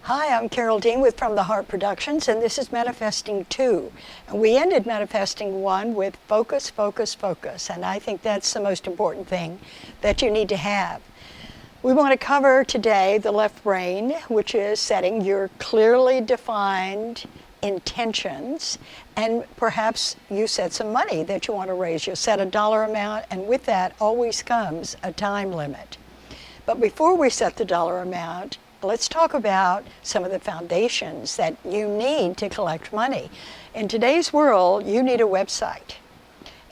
Hi, I'm Carole Dean with From the Heart Productions, and this is Manifesting 2. And we ended Manifesting 1 with focus, focus, focus, and I think that's the most important thing that you need to have. We want to cover today the left brain, which is setting your clearly defined intentions, and perhaps you set some money that you want to raise. You'll set a dollar amount, and with that always comes a time limit. But before we set the dollar amount, let's talk about some of the foundations that you need to collect money. In today's world, you need a website,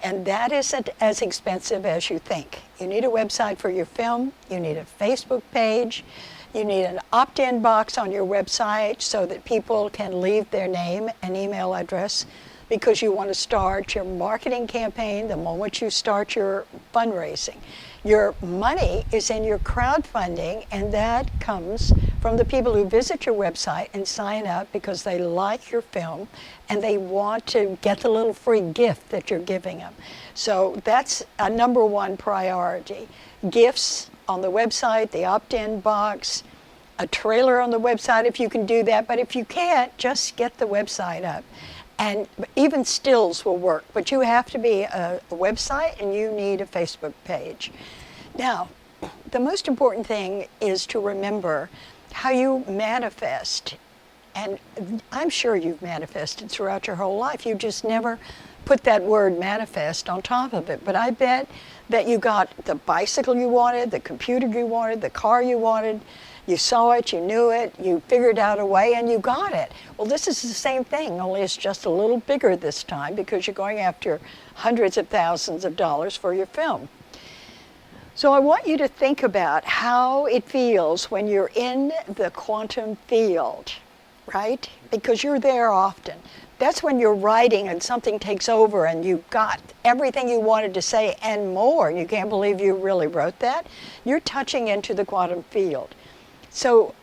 and that isn't as expensive as you think. You need a website for your film, you need a Facebook page, you need an opt-in box on your website so that people can leave their name and email address because you want to start your marketing campaign the moment you start your fundraising. Your money is in your crowdfunding, and that comes from the people who visit your website and sign up because they like your film and they want to get the little free gift that you're giving them. So that's a number one priority. Gifts on the website, the opt-in box, a trailer on the website if you can do that, but if you can't, just get the website up. And even stills will work, but you have to be a website and you need a Facebook page. Now, the most important thing is to remember how you manifest. And I'm sure you've manifested throughout your whole life. You just never put that word manifest on top of it. But I bet that you got the bicycle you wanted, the computer you wanted, the car you wanted. You saw it, you knew it, you figured out a way, and you got it. Well, this is the same thing, only it's just a little bigger this time because you're going after hundreds of thousands of dollars for your film. So I want you to think about how it feels when you're in the quantum field, right? Because you're there often. That's when you're writing and something takes over and you've got everything you wanted to say and more. You can't believe you really wrote that. You're touching into the quantum field. So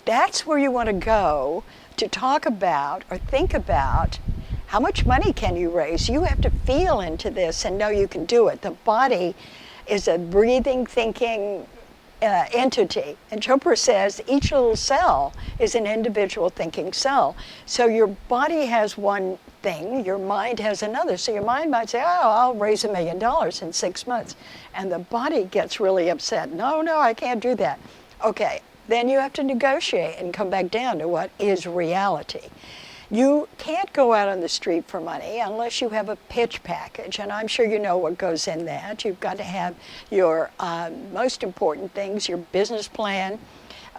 that's where you want to go to talk about or think about how much money can you raise. You have to feel into this and know you can do it. The body is a breathing, thinking entity. And Chopra says each little cell is an individual thinking cell. So your body has one thing, your mind has another. So your mind might say, oh, I'll raise $1 million in 6 months. And the body gets really upset. No, I can't do that. Okay. Then you have to negotiate and come back down to what is reality. You can't go out on the street for money unless you have a pitch package, and I'm sure you know what goes in that. You've got to have your most important things, your business plan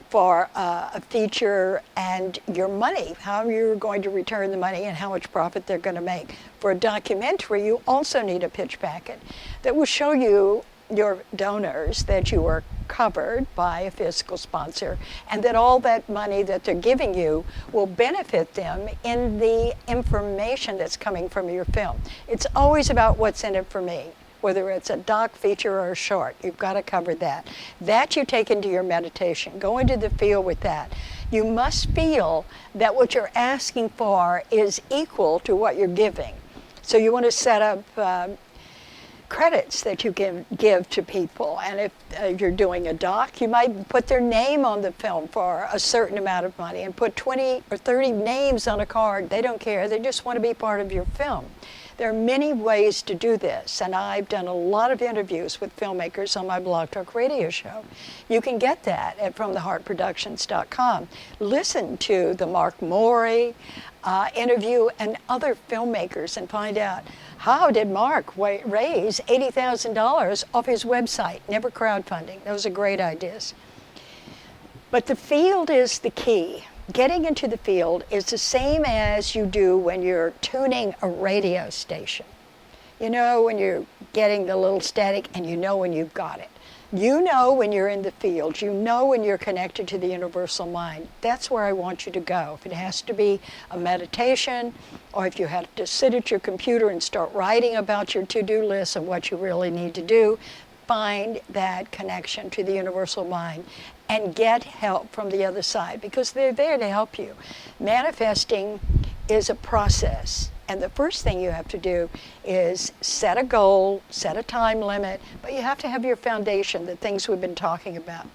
for a feature, and your money, how you're going to return the money and how much profit they're going to make. For a documentary, you also need a pitch packet that will show you your donors that you are covered by a fiscal sponsor and that all that money that they're giving you will benefit them in the information that's coming from your film. It's always about what's in it for me, whether it's a doc, feature, or a short. You've got to cover that. That you take into your meditation. Go into the field with that. You must feel that what you're asking for is equal to what you're giving. So you want to set up credits that you give to people, and if you're doing a doc, you might put their name on the film for a certain amount of money and put 20 or 30 names on a card. They don't care, they just want to be part of your film. There are many ways to do this, and I've done a lot of interviews with filmmakers on my Blog Talk Radio show. You can get that at FromTheHeartProductions.com. Listen to the Mark Morey interview and other filmmakers and find out how did Mark raise $80,000 off his website, never crowdfunding. Those are great ideas. But the field is the key. Getting into the field is the same as you do when you're tuning a radio station. You know when you're getting the little static, and you know when you've got it. You know when you're in the field. You know when you're connected to the universal mind. That's where I want you to go. If it has to be a meditation, or if you have to sit at your computer and start writing about your to-do list and what you really need to do, find that connection to the universal mind and get help from the other side, because they're there to help you. Manifesting is a process. And the first thing you have to do is set a goal, set a time limit, but you have to have your foundation, the things we've been talking about.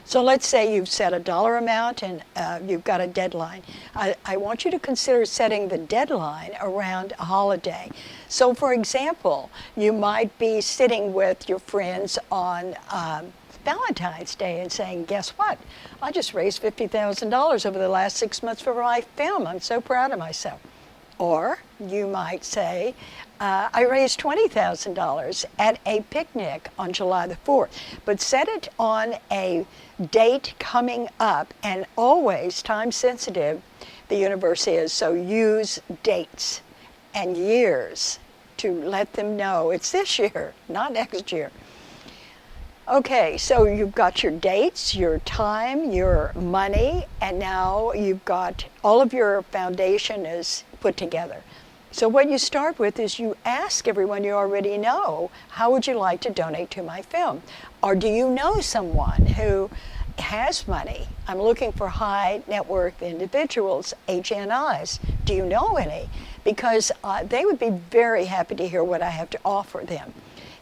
So let's say you've set a dollar amount and you've got a deadline. I want you to consider setting the deadline around a holiday. So for example, you might be sitting with your friends on Valentine's Day and saying, guess what? I just raised $50,000 over the last 6 months for my film. I'm so proud of myself. Or you might say, I raised $20,000 at a picnic on July the 4th. But set it on a date coming up, and always time sensitive, the universe is, so use dates and years to let them know it's this year, not next year. Okay, so you've got your dates, your time, your money, and now you've got all of your foundation is put together. So what you start with is you ask everyone you already know, how would you like to donate to my film? Or do you know someone who has money? I'm looking for high net worth individuals, HNIs. Do you know any? Because they would be very happy to hear what I have to offer them.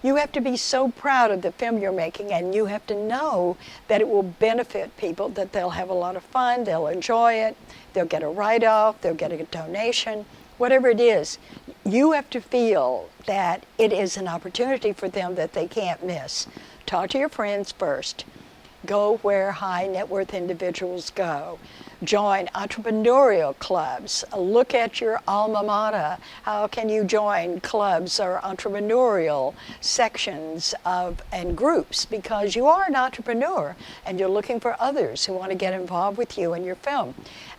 You have to be so proud of the film you're making, and you have to know that it will benefit people, that they'll have a lot of fun, they'll enjoy it, they'll get a write-off, they'll get a donation, whatever it is. You have to feel that it is an opportunity for them that they can't miss. Talk to your friends first. Go where high net worth individuals go. Join entrepreneurial clubs. Look at your alma mater. How can you join clubs or entrepreneurial sections and groups? Because you are an entrepreneur and you're looking for others who want to get involved with you in your film.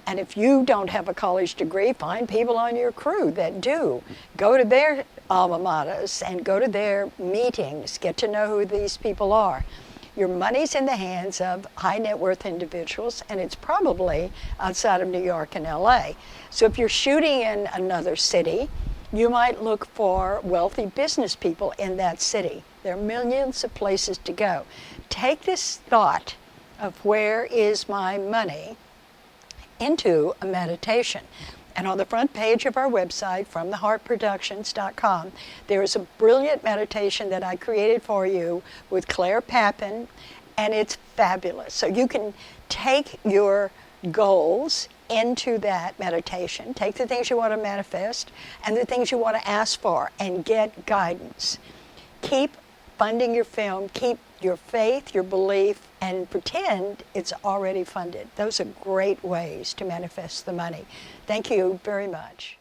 And if you don't have a college degree, find people on your crew that do. Go to their alma maters and go to their meetings. Get to know who these people are. Your money's in the hands of high net worth individuals, and it's probably outside of New York and LA. So if you're shooting in another city, you might look for wealthy business people in that city. There are millions of places to go. Take this thought of where is my money into a meditation. And on the front page of our website, FromTheHeartProductions.com, there is a brilliant meditation that I created for you with Claire Papin, and it's fabulous. So you can take your goals into that meditation, take the things you want to manifest and the things you want to ask for, and get guidance. Keep funding your film, keep your faith, your belief, and pretend it's already funded. Those are great ways to manifest the money. Thank you very much.